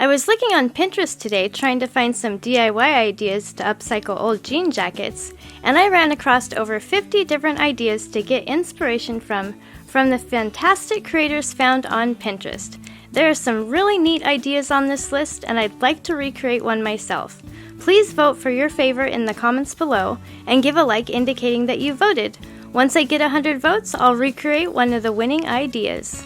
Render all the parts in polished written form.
I was looking on Pinterest today trying to find some DIY ideas to upcycle old jean jackets, and I ran across over 50 different ideas to get inspiration from the fantastic creators found on Pinterest. There are some really neat ideas on this list, and I'd like to recreate one myself. Please vote for your favorite in the comments below, and give a like indicating that you voted. Once I get 100 votes, I'll recreate one of the winning ideas.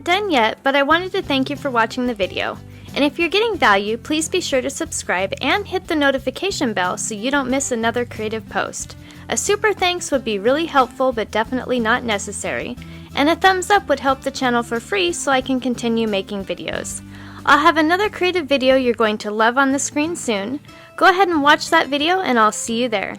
not done yet, but I wanted to thank you for watching the video. And if you're getting value, please be sure to subscribe and hit the notification bell so you don't miss another creative post. A super thanks would be really helpful but definitely not necessary. And a thumbs up would help the channel for free so I can continue making videos. I'll have another creative video you're going to love on the screen soon. Go ahead and watch that video and I'll see you there.